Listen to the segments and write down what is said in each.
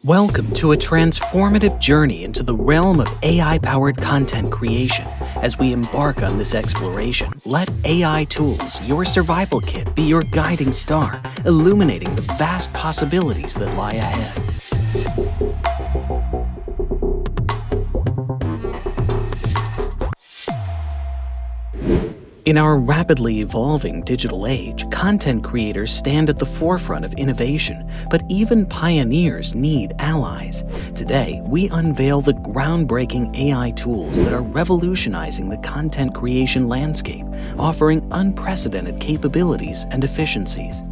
Welcome to a transformative journey into the realm of AI-powered content creation. As we embark on this exploration, let AI tools, your survival kit, be your guiding star, illuminating the vast possibilities that lie ahead. In our rapidly evolving digital age, content creators stand at the forefront of innovation, but even pioneers need allies. Today, we unveil the groundbreaking AI tools that are revolutionizing the content creation landscape, offering unprecedented capabilities and efficiencies.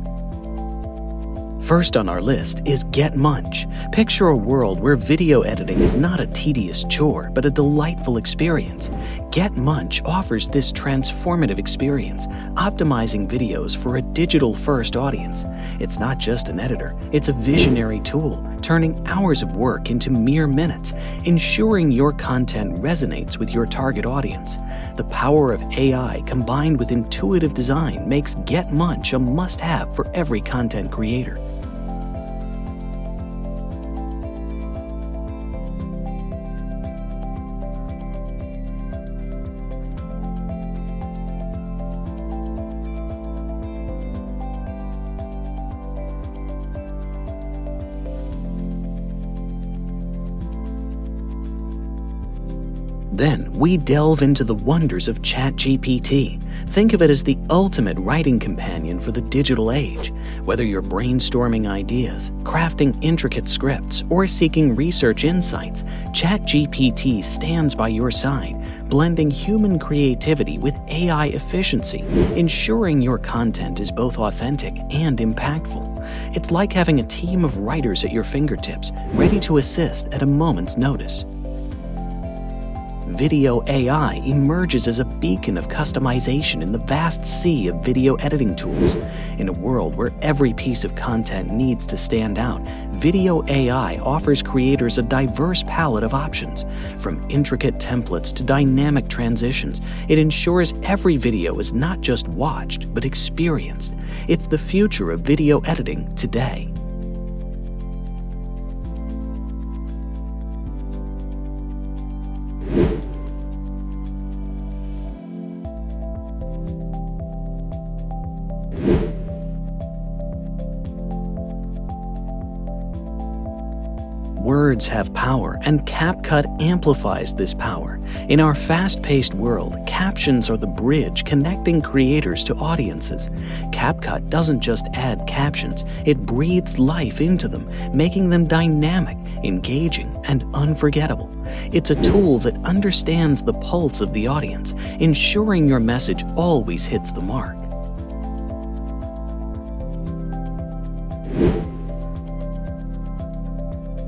First on our list is GetMunch. Picture a world where video editing is not a tedious chore, but a delightful experience. GetMunch offers this transformative experience, optimizing videos for a digital-first audience. It's not just an editor, it's a visionary tool, turning hours of work into mere minutes, ensuring your content resonates with your target audience. The power of AI combined with intuitive design makes GetMunch a must-have for every content creator. Then, we delve into the wonders of ChatGPT. Think of it as the ultimate writing companion for the digital age. Whether you're brainstorming ideas, crafting intricate scripts, or seeking research insights, ChatGPT stands by your side, blending human creativity with AI efficiency, ensuring your content is both authentic and impactful. It's like having a team of writers at your fingertips, ready to assist at a moment's notice. Vidyo AI emerges as a beacon of customization in the vast sea of video editing tools. In a world where every piece of content needs to stand out, Vidyo AI offers creators a diverse palette of options. From intricate templates to dynamic transitions, it ensures every video is not just watched, but experienced. It's the future of video editing today. Words have power, and CapCut amplifies this power. In our fast-paced world, captions are the bridge connecting creators to audiences. CapCut doesn't just add captions, it breathes life into them, making them dynamic, engaging, and unforgettable. It's a tool that understands the pulse of the audience, ensuring your message always hits the mark.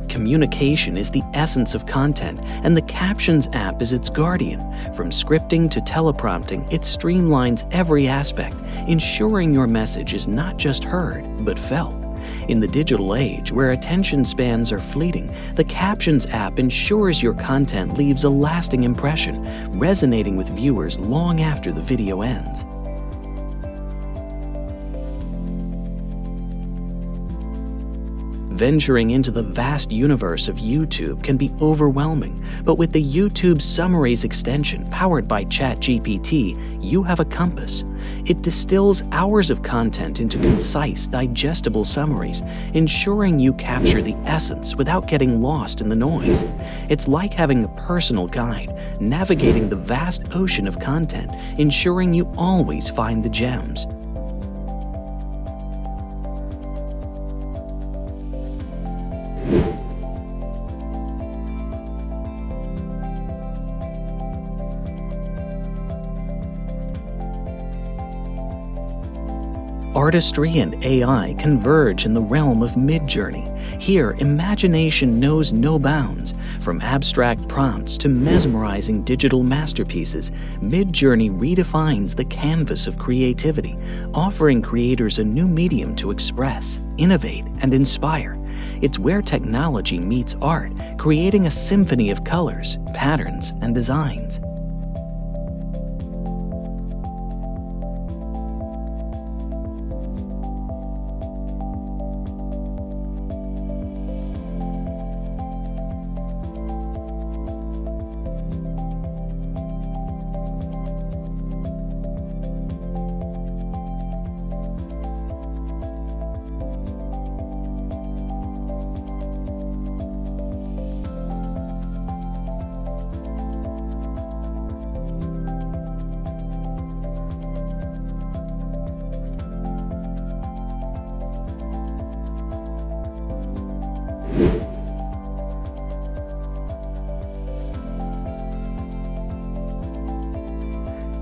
Communication is the essence of content, and the Captions app is its guardian. From scripting to teleprompting, it streamlines every aspect, ensuring your message is not just heard, but felt. In the digital age, where attention spans are fleeting, the Captions app ensures your content leaves a lasting impression, resonating with viewers long after the video ends. Venturing into the vast universe of YouTube can be overwhelming, but with the YouTube Summaries extension powered by ChatGPT, you have a compass. It distills hours of content into concise, digestible summaries, ensuring you capture the essence without getting lost in the noise. It's like having a personal guide, navigating the vast ocean of content, ensuring you always find the gems. Artistry and AI converge in the realm of Midjourney. Here, imagination knows no bounds. From abstract prompts to mesmerizing digital masterpieces, Midjourney redefines the canvas of creativity, offering creators a new medium to express, innovate, and inspire. It's where technology meets art, creating a symphony of colors, patterns, and designs.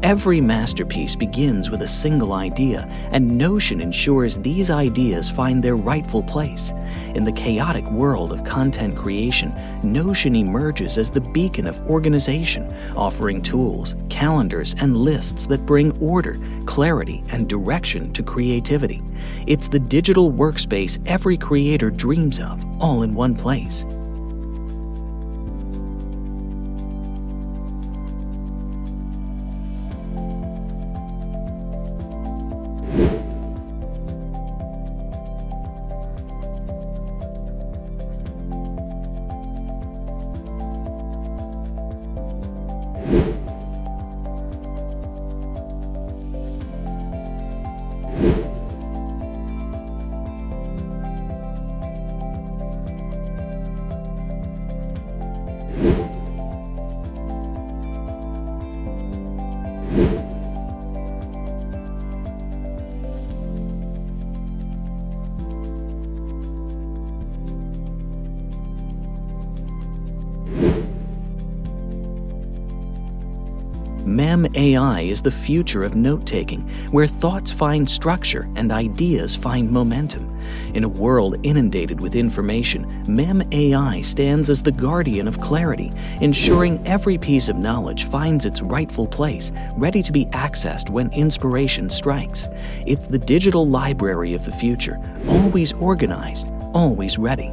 Every masterpiece begins with a single idea, and Notion ensures these ideas find their rightful place. In the chaotic world of content creation, Notion emerges as the beacon of organization, offering tools, calendars, and lists that bring order, clarity, and direction to creativity. It's the digital workspace every creator dreams of, all in one place. Mem AI is the future of note-taking, where thoughts find structure and ideas find momentum. In a world inundated with information, Mem AI stands as the guardian of clarity, ensuring every piece of knowledge finds its rightful place, ready to be accessed when inspiration strikes. It's the digital library of the future, always organized, always ready.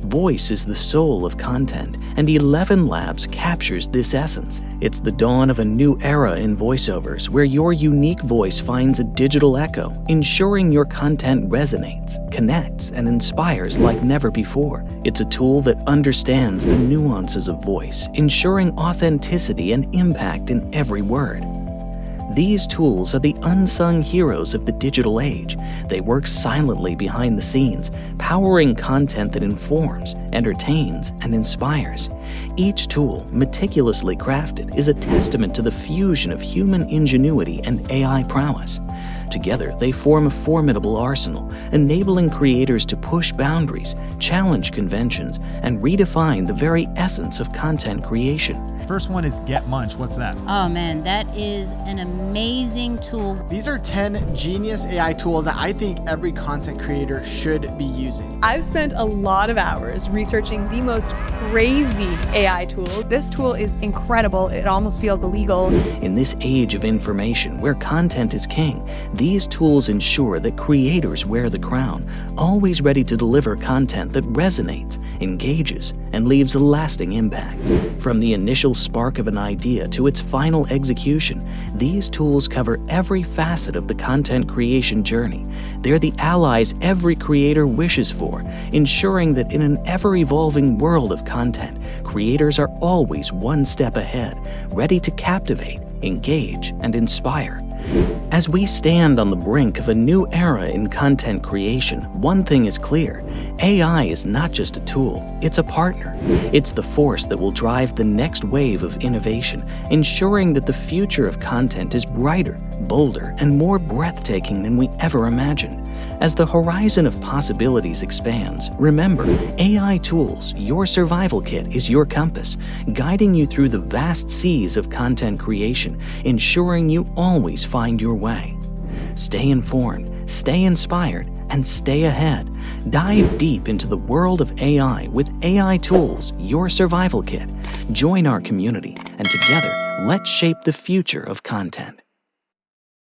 Voice is the soul of content, and ElevenLabs captures this essence. It's the dawn of a new era in voiceovers, where your unique voice finds a digital echo, ensuring your content resonates, connects, and inspires like never before. It's a tool that understands the nuances of voice, ensuring authenticity and impact in every word. These tools are the unsung heroes of the digital age. They work silently behind the scenes, powering content that informs, entertains, and inspires. Each tool, meticulously crafted, is a testament to the fusion of human ingenuity and AI prowess. Together, they form a formidable arsenal, enabling creators to push boundaries, challenge conventions, and redefine the very essence of content creation. First one is GetMunch. What's that? Oh man, that is an amazing tool. These are 10 genius AI tools that I think every content creator should be using. I've spent a lot of hours researching the most crazy AI tools. This tool is incredible. It almost feels illegal. In this age of information where content is king, these tools ensure that creators wear the crown, always ready to deliver content that resonates, engages, and leaves a lasting impact. From the initial spark of an idea to its final execution, these tools cover every facet of the content creation journey. They're the allies every creator wishes for, ensuring that in an ever-evolving world of content, creators are always one step ahead, ready to captivate, engage, and inspire. As we stand on the brink of a new era in content creation, one thing is clear: AI is not just a tool, it's a partner. It's the force that will drive the next wave of innovation, ensuring that the future of content is brighter, bolder, and more breathtaking than we ever imagined. As the horizon of possibilities expands, remember, AI tools, your survival kit, is your compass, guiding you through the vast seas of content creation, ensuring you always find your way. Stay informed, stay inspired, and stay ahead. Dive deep into the world of AI with AI Tools, your survival kit. Join our community, and together, let's shape the future of content.